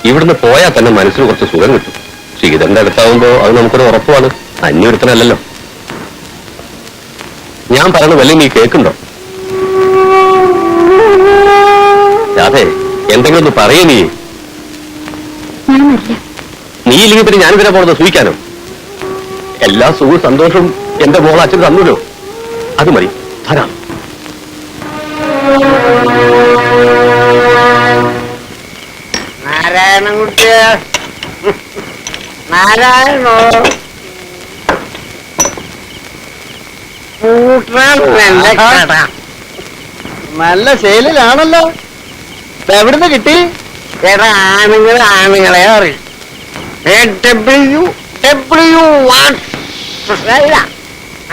ഇവിടുന്ന് പോയാൽ തന്നെ മനസ്സിന് കുറച്ച് സുഖം കിട്ടും. ശ്രീധരന്റെ അടുത്താവുമ്പോ അത് നമുക്കൊരു ഉറപ്പാണ്. അന്യൊരുത്തനല്ലല്ലോ. ഞാൻ പറഞ്ഞു വല്ല നീ കേൾക്കുന്നുണ്ടോ? അതെ, എന്തെങ്കിലും ഒന്ന് പറയേ നീ. നീ ഇല്ലെങ്കിൽ പിന്നെ ഞാനിതിനെ പോണത് സൂഹിക്കാനോ? എല്ലാ സുഖവും സന്തോഷവും എന്റെ മോൾ അച്ഛൻ തന്നല്ലോ. അത് മതി, ധാരാളം. നാരായണൻകുട്ടിയെ, നാരായണോ, നല്ല ശൈലിലാണല്ലോ. എവിടുന്ന് കിട്ടി? ചേട്ടാ, ആണുങ്ങളെ അറിയും. പ്രശ്നമല്ല,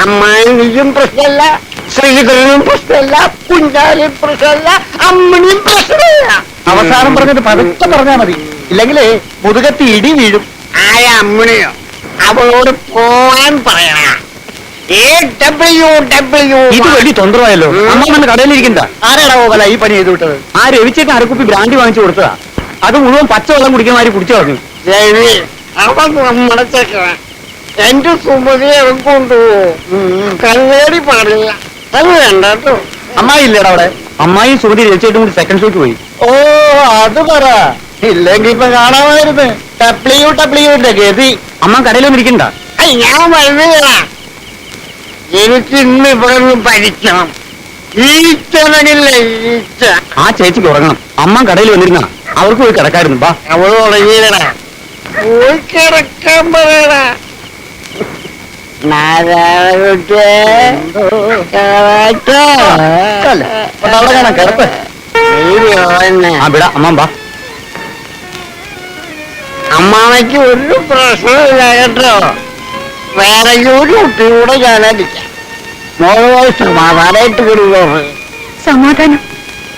അമ്മായിക്കും പ്രശ്നമല്ല, ശ്രീധരനും പ്രശ്നമല്ല, കുഞ്ഞാലിയും പ്രശ്നമല്ല, അമ്മണിയും പ്രശ്നമല്ല. അവസാനം പറഞ്ഞത് പതുക്കെ പറഞ്ഞാ മതി, ഇല്ലെങ്കിലേ മുതുകത്തി ഇടി വീഴും. ആയ അമ്മണിയോ അവളോട് പോവാൻ പറയണ. ഇത് വലിയ തൊന്തരമായല്ലോ. അമ്മ തന്നെ കടയിലിരിക്കണ്ട. ആരാടാ പോകല ഈ പണി ചെയ്തു വിട്ടത്? ആ രവിച്ചേക്ക് അരക്കുപ്പി ബ്രാൻഡി വാങ്ങിച്ചു കൊടുത്തതാ. അത് മുഴുവൻ പച്ചവെള്ളം കുടിക്കുന്നമാര് കുടിച്ചു പറഞ്ഞു. അവൻ നമ്മുടെ ചെക്കൻ. എന്റെ സുമതിയെ അവൻ കൊണ്ടുപോകും. കണ്ണേടി പാടില്ല. അത് വേണ്ട കേട്ടോ. അമ്മായി ഇല്ലടാ അവിടെ. അമ്മായി സുമതി രവിച്ചേട്ടും കൂടി സെക്കൻഡ് ഷോക്ക് പോയി. ഓ, അത് പറ. ഇല്ലെങ്കിൽ ഇപ്പൊ കാണാമായിരുന്നു. ടപ്ലിയുടെ ഗതി. അമ്മ കടയിലൊന്നും ഇരിക്കണ്ട. ഞാൻ വരുന്നില്ല. എനിക്ക് ഇന്ന് ഇവിടെ നിന്ന് പഠിക്കണം. ഈച്ചനകില്ല, ഈച്ച. ആ ചേച്ചിക്ക് ഉറങ്ങണം. അമ്മ കടയിൽ വന്നിരുന്ന അവർക്ക് പോയി കിടക്കായിരുന്നു. ബാ. അവള് ഉറങ്ങിയടാ. പോയി കിടക്കാൻ പറയടാ. അമ്മാവയ്ക്ക് ഒരു പ്രശ്നമില്ല കേട്ടോ. വേറെ ഒരു കുട്ടിയൂടെ ഞാനടിക്കാം. മോള് സമാധാനമായിട്ട് കിടുവോ? സമാധാനം?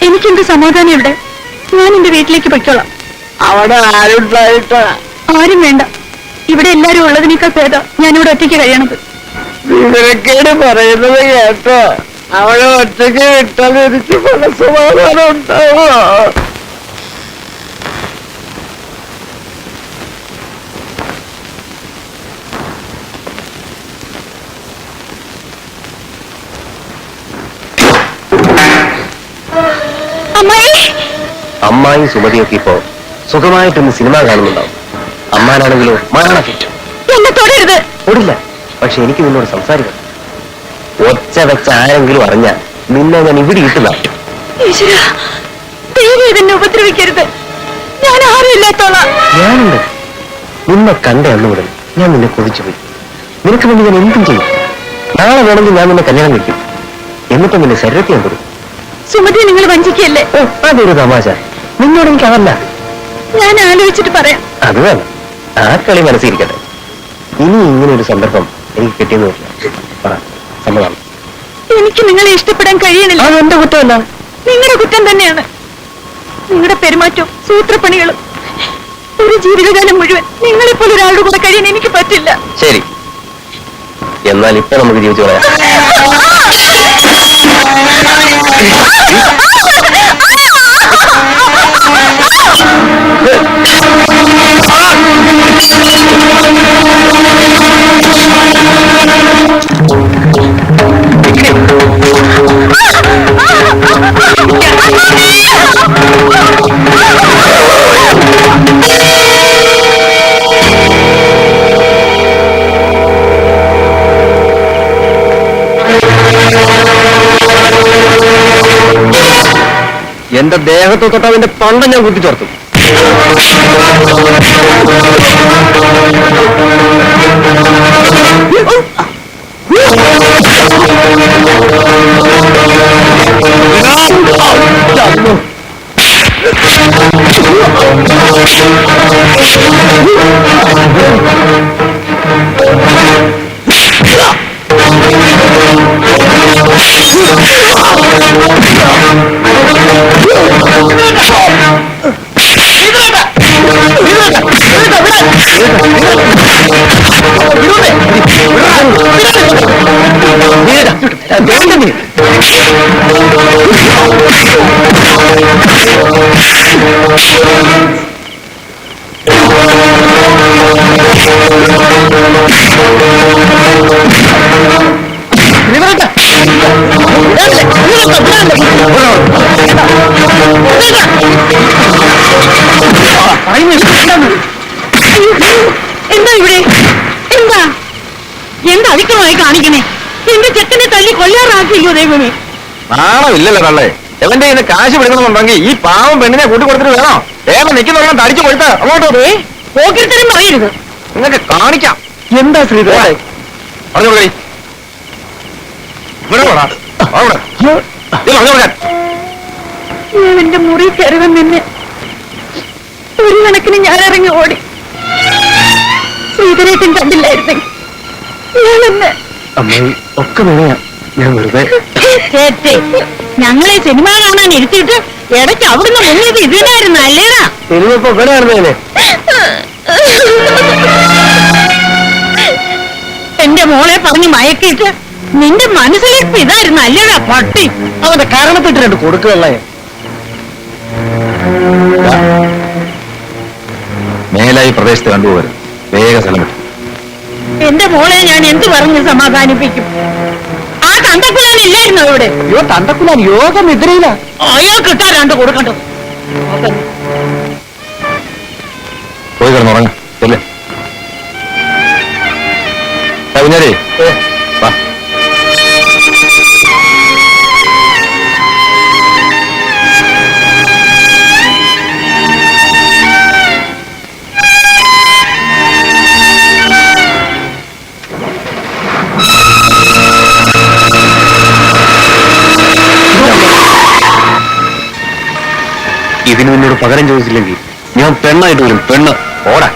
എനിക്കെന്ത് സമാധാനം ഇവിടെ? ഞാൻ എന്റെ വീട്ടിലേക്ക് പൊയ്ക്കോളാം. അവിടെ ആരുണ്ടായിട്ടാ? ആരും വേണ്ട. ഇവിടെ എല്ലാരും ഉള്ളതിനേക്കാൾ ഭേദം ഞാനിവിടെ ഒറ്റയ്ക്ക് കഴിയണത്. വിവരക്കേട് പറയുന്നത് കേട്ടോ. അവളെ ഒറ്റയ്ക്ക് വിട്ടാൽ എനിക്ക് പല സമാധാനം ഉണ്ടാവോ? അമ്മായും സുമതിയൊക്കെ ഇപ്പോ സുഖമായിട്ടൊന്ന് സിനിമ കാണുന്നുണ്ടാവും. അമ്മാനാണെങ്കിലോ മരണ ഫിറ്റ്. എന്നെ തൊടരുത്. ഓടില്ല. പക്ഷെ എനിക്ക് നിന്നോട് സംസാരിക്കണം. ഒച്ച വെച്ച ആരെങ്കിലും അറിഞ്ഞ നിന്നെ ഞാൻ ഇവിടെ ഇട്ടുന്ന. എന്നെ ഉപദ്രവിക്കരുത്. ഞാൻ ആരുമില്ലാത്തോളാം. ഞാനുണ്ട്. നിന്നെ കണ്ട അന്ന് മുതൽ ഞാൻ നിന്നെ കൊതിച്ചുപോയി. നിനക്ക് വേണ്ടി ഞാൻ എന്തും ചെയ്യും. നാളെ വേണമെങ്കിൽ ഞാൻ നിന്നെ കല്യാണം കഴിക്കും. എന്നിട്ട് നിന്നെ ശരീരത്തിൽ ഞാൻ കൊടുക്കും. സുമതി, നിങ്ങൾ വഞ്ചിക്കല്ലേ? അതൊരു തമാശ. നിന്നോട് എനിക്ക് അതല്ല. ഞാൻ ആലോചിച്ചിട്ട് പറയാം. അത് വേണം. ആ കളി മനസ്സിരിക്കട്ടെ. ഇനി ഇങ്ങനെ ഒരു സന്ദർഭം എനിക്ക് കിട്ടിയെന്ന് വരില്ല. പറ, സമ്മതമാണ്. എനിക്ക് നിങ്ങളെ ഇഷ്ടപ്പെടാൻ കഴിയണില്ല. അത് എന്റെ കുറ്റമല്ല, നിങ്ങളുടെ കുറ്റം തന്നെയാണ്. നിങ്ങളുടെ പെരുമാറ്റവും സൂത്രപ്പണികളും. ഒരു ജീവിതകാലം മുഴുവൻ നിങ്ങളെപ്പോലെ ഒരാളുടെ കൂടെ കഴിയാൻ എനിക്ക് പറ്റില്ല. ശരി, എന്നാൽ ഇപ്പൊ നമുക്ക് ജീവിച്ചു കളയാം. എന്റെ ദേഹത്ത് തൊട്ട് അവന്റെ പണ്ട ഞാൻ കുത്തിച്ചോർത്തും. എന്താ ഇവിടെ എന്താ എന്താ അധികമായി കാണിക്കണേ? എന്റെ ചെക്കനെ തല്ലി കൊല്ലാറാക്കില്ലോ ദൈവമേ. നാണമില്ലല്ലോ കള്ളേ. എവന്റെ ഇന്ന് കാശ് പിടിക്കണമെന്നുണ്ടെങ്കിൽ ഈ പാവം പെണ്ണിനെ കൂട്ടി കൊടുത്തിട്ട് വേണോ? വേഗം നിൽക്കുന്നവണ്ണം തടിച്ചു കൊടുത്ത് അങ്ങോട്ട് പോക്കിരുത്തരം പറയരുത്. നിങ്ങൾക്ക് കാണിക്കാം. എന്താ ശ്രീധര പറഞ്ഞു കൊടുക്കേ. ഇവിടെ പോടാ. അവിടെ. ഇത് പറഞ്ഞു കൊടുക്കാൻ. എന്റെ മുറി കയറുവൻ നിന്നെ ഒരു കണക്കിന് ഞാൻ ഇറങ്ങി ഓടി. ശ്രീധരേട്ടൻ കണ്ടില്ലായിരുന്നെങ്കിൽ ഞാനെന്നെ അമ്മായി ഒക്കെ വേണയാ. ഞാൻ വെറുതെ ഞങ്ങളെ സിനിമ കാണാൻ ഇരുത്തിയിട്ട് ഇടയ്ക്ക് അവിടുന്ന് മുങ്ങിയത് ഇതിനായിരുന്നു അല്ലേടാ. സിനിമ ഇപ്പൊ ഇവിടെ നടന്നേനെ. എന്റെ മോളെ പറഞ്ഞ് മയക്കിയിട്ട് നിന്റെ മനസ്സിലിപ്പോ ഇതായിരുന്നു അല്ലേടാ പട്ടി. അവന്റെ കാരണത്തിട്ട് രണ്ട് കൊടുക്കുകയുള്ളേ. മേലായി പ്രദേശത്ത് കണ്ടുപോകരുത്. വേഗ സ്ഥലം വിട്ടു. എന്റെ മോളെ ഞാൻ എന്ത് പറഞ്ഞ് സമാധാനിപ്പിക്കും? ആ തന്തക്കുലാനില്ലായിരുന്നോ ഇവിടെ? അയ്യോ തന്തക്കുലാൻ യോഗം എതിരില്ല. അയാൾ കിട്ടാ രണ്ട് കൊടുക്കണ്ടോ? പോയി കിടന്നുറങ്ങ. ചെല്ലേ കുഞ്ഞാരേ വാ. ഇതിന് നിന്നോട് പകരം ചോദിച്ചില്ലെങ്കിൽ ഞാൻ പെണ്ണായിട്ട് വരും. പെണ്ണ് ഓടാ.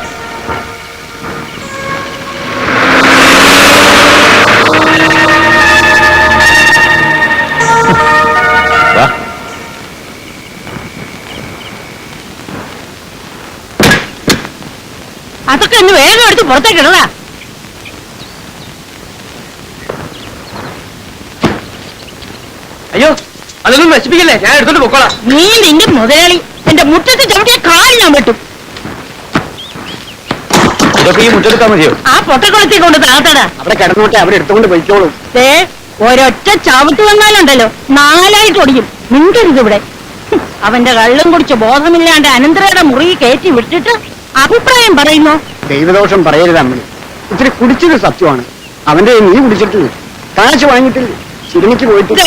അതൊക്കെ ഒന്ന് വേഗം എടുത്ത് പുറത്തേക്ക് ഇടടാ. അയ്യോ അതൊന്നും നശിപ്പിക്കല്ലേ, ഞാൻ എടുത്തോണ്ട് പൊക്കോളാം. നീ നിന്റെ മുതലാളി എന്റെ മുറ്റത്ത് ചവിട്ടിയ കാൽ ഞാൻ വെട്ടും. ഇതൊക്കെ ഈ മുറ്റെടുത്താൽ മതിയോ? ആ പൊട്ടക്കുളത്തിൽ കൊണ്ട് താത്തടാ. അവിടെ കിടന്നോട്ടെ, അവരെടുത്തുകൊണ്ട് പോയിക്കോളും. ഒരൊറ്റ ചവിട്ട് വന്നാലുണ്ടല്ലോ നാലായിട്ട് ഒടിക്കും. മിണ്ടരുത് ഇവിടെ. അവന്റെ കള്ളും കുടിച്ച് ബോധമില്ലാണ്ട് അനന്തരയുടെ മുറി കയറ്റി വിട്ടിട്ട് അഭിപ്രായം പറയുന്നു. ദൈവദോഷം പറയരുത് അമ്മ. ഇത്തിരി കുടിച്ചത് സത്യമാണ്. അവന്റെ നീ കുടിച്ചിട്ടില്ല, കാശ് വാങ്ങിയിട്ടില്ല, സിനിമയ്ക്ക് പോയിട്ടില്ല.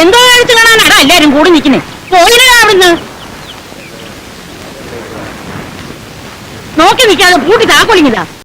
എന്തോ കാണിച്ചു കാണാനാടാ എല്ലാരും കൂടി നിൽക്കുന്നേ. പോയില്ലേ അവിടുന്ന്? നോക്കി നിൽക്കാതെ പൂട്ടി താക്കൊളിങ്ങിതാ.